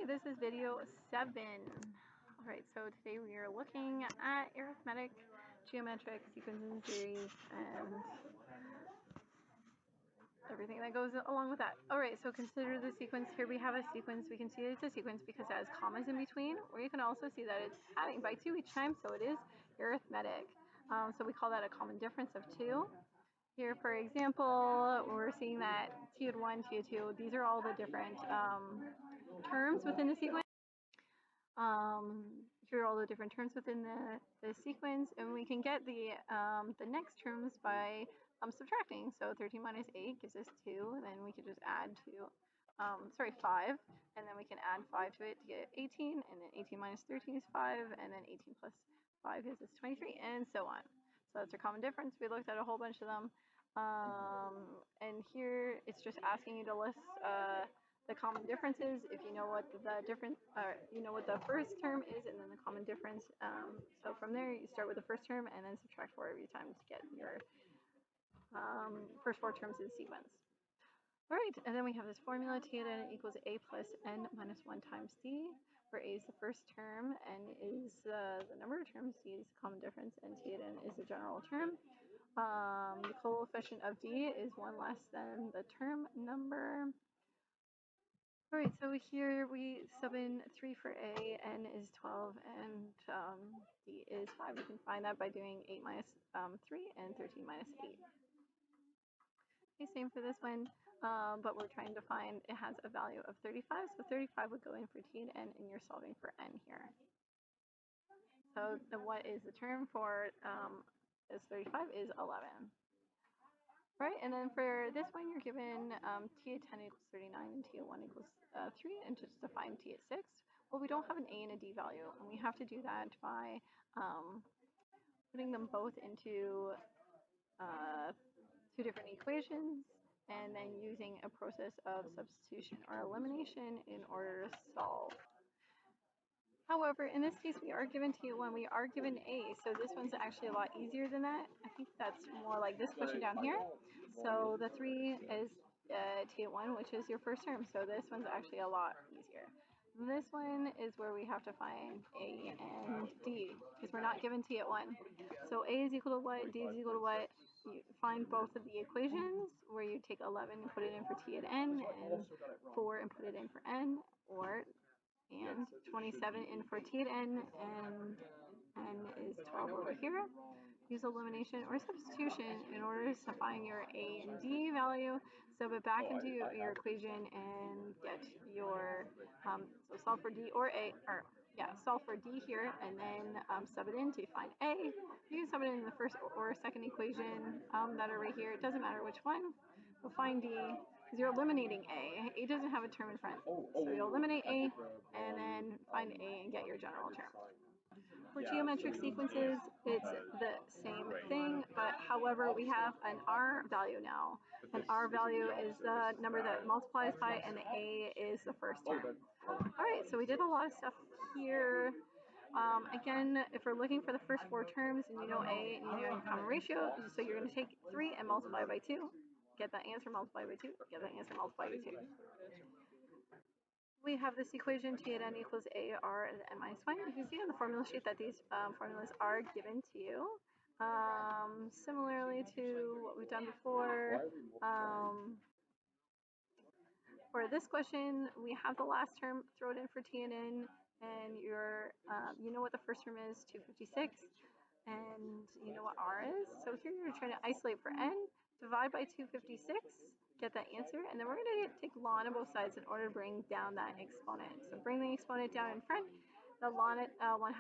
this is video 7. Alright, so today we are looking at arithmetic, geometric, sequences and series, and everything that goes along with that. Alright, so consider the sequence. Here we have a sequence. We can see it's a sequence because it has commas in between, or you can also see that it's adding by 2 each time, so it is arithmetic. So we call that a common difference of 2. Here, for example, we're seeing that TIAD1, TIAD2, these are all the different terms within the sequence. Here are all the different terms within the sequence, and we can get the next terms by subtracting. So 13 minus 8 gives us 2, and then we can just add 5, and then we can add 5 to it to get 18, and then 18 minus 13 is 5, and then 18 plus 5 gives us 23, and so on. So that's our common difference. We looked at a whole bunch of them, and here it's just asking you to list the common differences if you know what what the first term is, and then the common difference. So from there you start with the first term and then subtract 4 every time to get your first 4 terms in the sequence. Alright, and then we have this formula, TN equals a plus n minus 1 times d, where a is the first term, n is the number of terms, d is the common difference, and TN is the general term. The coefficient of d is 1 less than the term number. Alright, so here we sub in 3 for a, n is 12, and d is 5. We can find that by doing 8 minus 3 and 13 minus 8. Okay, same for this one, but we're trying to find, it has a value of 35, so 35 would go in for t and n, and you're solving for n here. So what is the term for this 35 is 11. Right, and then for this one, you're given t at 10 equals 39 and t at 1 equals 3, and just to find t at 6. Well, we don't have an a and a d value, and we have to do that by putting them both into 2 different equations, and then using a process of substitution or elimination in order to solve. However, in this case, we are given t at 1, we are given a, so this one's actually a lot easier than that. I think that's more like this question down here. So the 3 is t at 1, which is your first term, so this one's actually a lot easier. This one is where we have to find a and d, because we're not given t at 1. So a is equal to what, d is equal to what? You find both of the equations, where you take 11 and put it in for t at n, and 4 and put it in for n, and 27 in for t at n, and n is 12 over here. Use elimination or substitution in order to find your a and d value. Sub it back into your equation and get your, so solve for d or a, or yeah, solve for d here, and then sub it in to find a. You can sub it in the first or second equation that are right here. It doesn't matter which one. We'll find d, because you're eliminating a. A doesn't have a term in front. So you'll eliminate a, and then find a and get your general term. For geometric sequences, it's the same thing, but however, we have an r value now. An r value is the number that multiplies by, and the a is the first term. Alright, so we did a lot of stuff here. Again, if we're looking for the first 4 terms, and you know a, and you know common ratio, so you're going to take 3 and multiply by 2, get that answer, multiply by 2, get that answer, multiply by 2. We have this equation t at n equals a r and n minus 1. You can see on the formula sheet that these formulas are given to you. Similarly to what we've done before, for this question, we have the last term, throw it in for t and n, and you know what the first term is, 256, and you know what r is. So here you're trying to isolate for n, divide by 256, get that answer, and then we're going to take ln on both sides in order to bring down that exponent. So bring the exponent down in front, the ln it, 1/2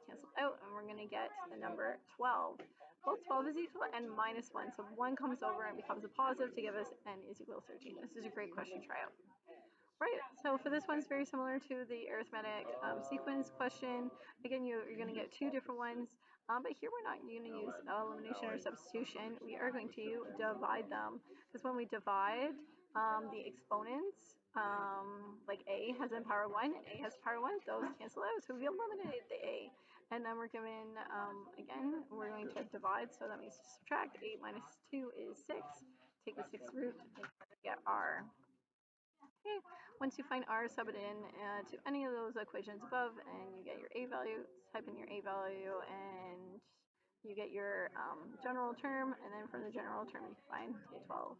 cancel out, and we're going to get the number 12. Well, 12 is equal to n minus 1, so 1 comes over and becomes a positive to give us n is equal to 13. This is a great question to try out. Right, so for this one, it's very similar to the arithmetic sequence question. Again, you're going to get 2 different ones, but here we're not going to use elimination or substitution. We are going to divide them, because when we divide the exponents, like a has in power 1, a has power 1, those cancel out, so we eliminate the a. And then we're given, again, we're going to divide, so that means to subtract. 8 minus 2 is 6. Take the 6th root and get r. Okay, once you find r, sub it in to any of those equations above, and you get your a value. Type in your a value, and you get your general term, and then from the general term you find K12.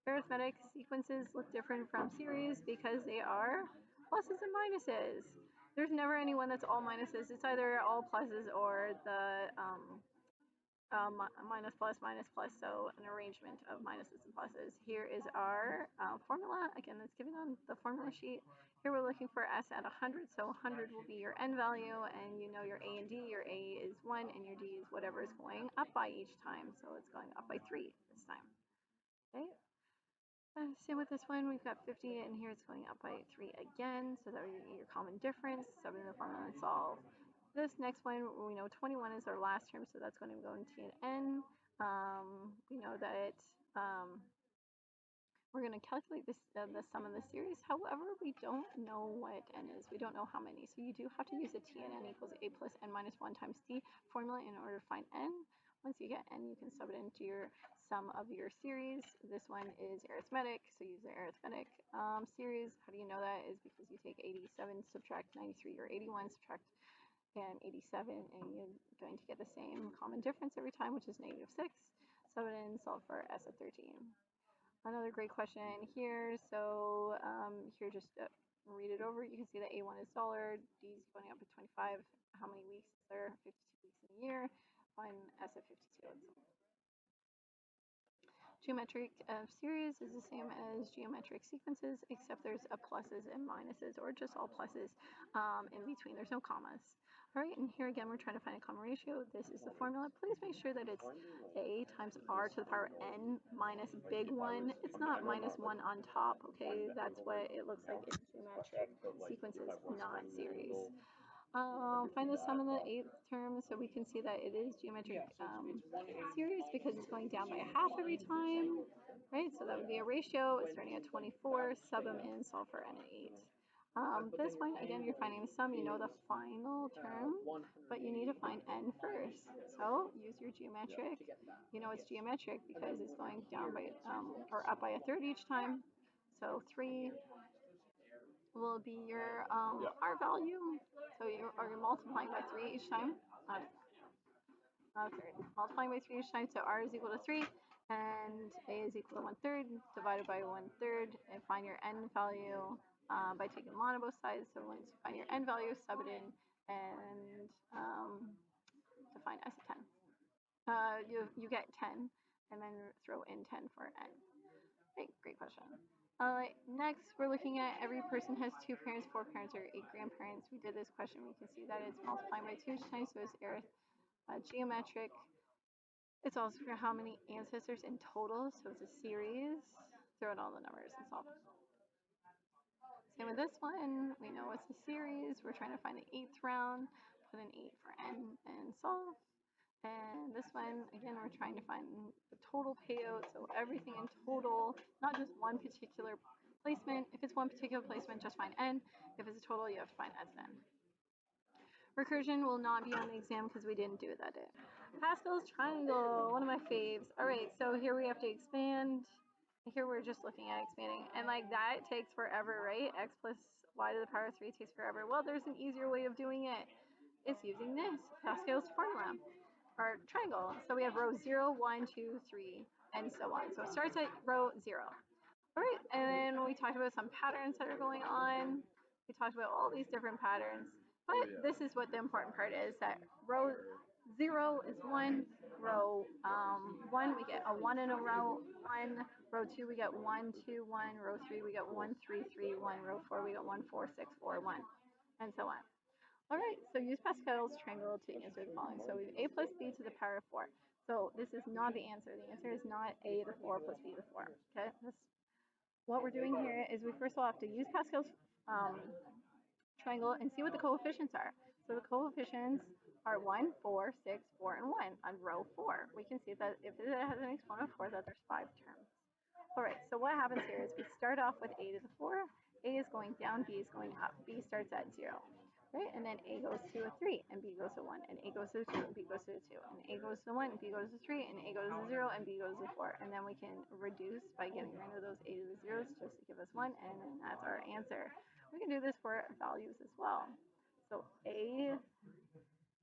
Arithmetic sequences look different from series because they are pluses and minuses. There's never any one that's all minuses. It's either all pluses or the minus plus minus plus, so an arrangement of minuses and pluses. Here is our formula. Again, that's given on the formula sheet. Here we're looking for s at 100, so 100 will be your n value, and you know your a and d. Your a is 1, and your d is whatever is going up by each time, so it's going up by 3 this time. Okay. Same with this one, we've got 50, and here it's going up by 3 again, so that would be your common difference. Sub in the formula and solve. This next one, we know 21 is our last term, so that's going to go into an n. We know that we're going to calculate this, the sum of the series. However, we don't know what n is. We don't know how many. So you do have to use a t and n equals a plus n minus 1 times t formula in order to find n. Once you get n, you can sub it into your sum of your series. This one is arithmetic, so use the arithmetic series. How do you know that? Is because you take 87, subtract 93, or 81, subtract 87, and you're going to get the same common difference every time, which is -6. Sub it in, solve for s of 13. Another great question here. So here, just read it over. You can see that A1 is dollar, D is going up to 25. How many weeks is there? 52 weeks in a year. Find S of 52. Geometric series is the same as geometric sequences, except there's a pluses and minuses, or just all pluses in between. There's no commas. All right, and here again, we're trying to find a common ratio. This is the formula. Please make sure that it's a times r to the power n minus big 1. It's not minus 1 on top, okay? That's what it looks like in geometric sequences, not series. Find the sum of the 8th term, so we can see that it is geometric series because it's going down by a half every time, right? So that would be a ratio. It's starting at 24, sub them in, solve for n at 8. This one, again, you're finding the sum. You know the final term, but you need to find n first. So use your geometric. You know it's geometric because it's going down by or up by a third each time. So 3 will be your r value. So you're multiplying by 3 each time. Third. Multiplying by 3 each time. So r is equal to 3, and a is equal to 1/3 divided by 1/3, and find your n value by taking ln of both sides. So once you find your n value, sub it in and to find s of 10. You get 10, and then throw in 10 for n. Great question. Next, we're looking at every person has 2 parents, 4 parents, or 8 grandparents. We did this question. We can see that it's multiplying by 2 each time, so it's geometric. It's also for how many ancestors in total, so it's a series. Throw in all the numbers and solve. Same with this one. We know it's a series. We're trying to find the 8th round. Put in 8 for n and solve. And this one, again, we're trying to find the total payout, so everything in total, not just one particular placement. If it's one particular placement, just find n. If it's a total, you have to find s and n. Recursion will not be on the exam because we didn't do it that day. Pascal's triangle, one of my faves. All right, so here we have to expand. Here we're just looking at expanding, and like that takes forever, right? X plus y to the power 3 takes forever. Well, there's an easier way of doing it. It's using this, Pascal's formula. Our triangle. So we have row 0, 1, 2, 3, and so on. So it starts at row 0. All right, and then we talked about some patterns that are going on. We talked about all these different patterns, but this is what the important part is, that row 0 is 1, row 1 we get a 1 in a row 1, row 2 we get 1, 2, 1, row 3 we get 1, 3, 3, 1, row 4 we get 1, 4, 6, 4, 1, and so on. All right, so use Pascal's triangle to answer the following. So we have a plus b to the power of 4. So this is not the answer. The answer is not a to the 4 plus b to the 4. Okay, what we're doing here is we first of all have to use Pascal's triangle and see what the coefficients are. So the coefficients are 1, 4, 6, 4, and 1 on row 4. We can see that if it has an exponent of 4, that there's 5 terms. All right, so what happens here is we start off with a to the 4. A is going down, b is going up. B starts at 0. right? And then A goes to a 3, and B goes to 1, and A goes to 2, and B goes to 2, and A goes to 1, and B goes to 3, and A goes to 0, and B goes to 4. And then we can reduce by getting rid of those A to the zeros just to give us 1, and then that's our answer. We can do this for values as well. So A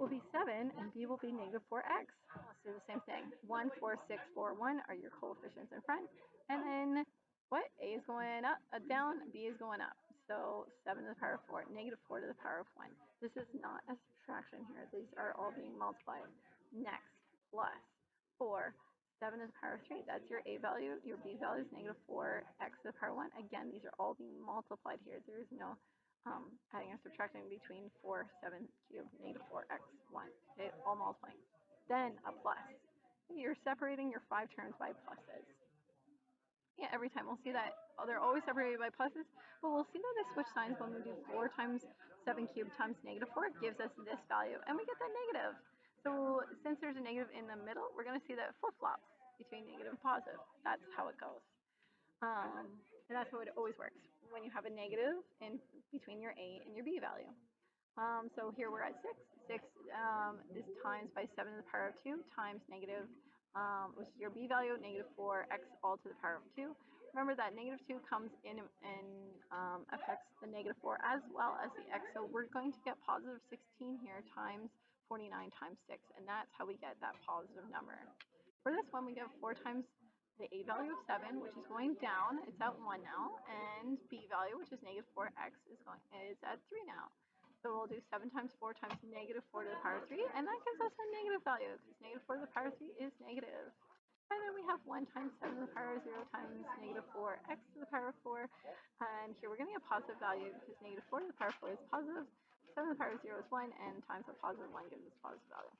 will be 7, and B will be negative 4x. Let's do the same thing. 1, 4, 6, 4, 1 are your coefficients in front. And then what? A is going up, down, B is going up. So 7 to the power of 4, negative 4 to the power of 1. This is not a subtraction here. These are all being multiplied. Next, plus 4, 7 to the power of 3. That's your A value. Your B value is negative 4x to the power of 1. Again, these are all being multiplied here. There is no adding or subtracting between 4, 7 cubed, negative 4x, 1. Okay, all multiplying. Then a plus. You're separating your 5 terms by pluses. Yeah, every time we'll see that they're always separated by pluses, but we'll see that they switch signs when we do 4 times 7 cubed times negative 4. It gives us this value, and we get that negative. So since there's a negative in the middle, we're going to see that flip-flops between negative and positive. That's how it goes. And that's how it always works when you have a negative in between your A and your B value. So here we're at 6. 6 is times by 7 to the power of 2 times negative, which is your B value, negative 4x all to the power of 2. Remember that negative 2 comes in and affects the negative 4 as well as the x. So we're going to get positive 16 here times 49 times 6. And that's how we get that positive number. For this one, we get 4 times the A value of 7, which is going down. It's at 1 now. And B value, which is negative 4x, is at 3 now. So we'll do 7 times 4 times negative 4 to the power of 3, and that gives us a negative value, because negative 4 to the power of 3 is negative. And then we have 1 times 7 to the power of 0 times negative 4x to the power of 4. And here we're getting a positive value, because negative 4 to the power of 4 is positive, 7 to the power of 0 is 1, and times a positive 1 gives us positive value.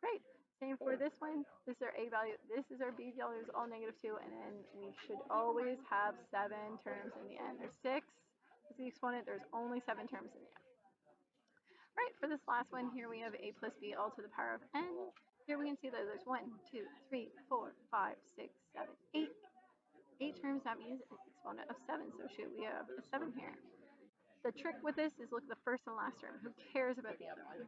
Great. Same for this one. This is our A value. This is our B value, is all negative 2, and then we should always have 7 terms in the end. There's 6 as the exponent. There's only 7 terms in the end. Right, for this last one here, we have A plus B all to the power of n. Here we can see that there's 1, 2, 3, 4, 5, 6, 7, 8. 8 terms, that means an exponent of 7. So shoot, we have a 7 here. The trick with this is look at the first and last term. Who cares about the other ones?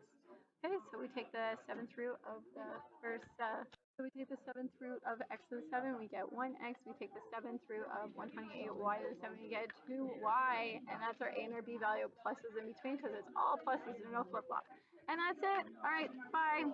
Okay, so we take the 7th root of the first, so we take the 7th root of x to the 7, we get 1x. We take the 7th root of 128y to the 7, we get 2y. And that's our A and our B value, pluses in between, because it's all pluses, there's no flip-flop. And that's it. All right, bye.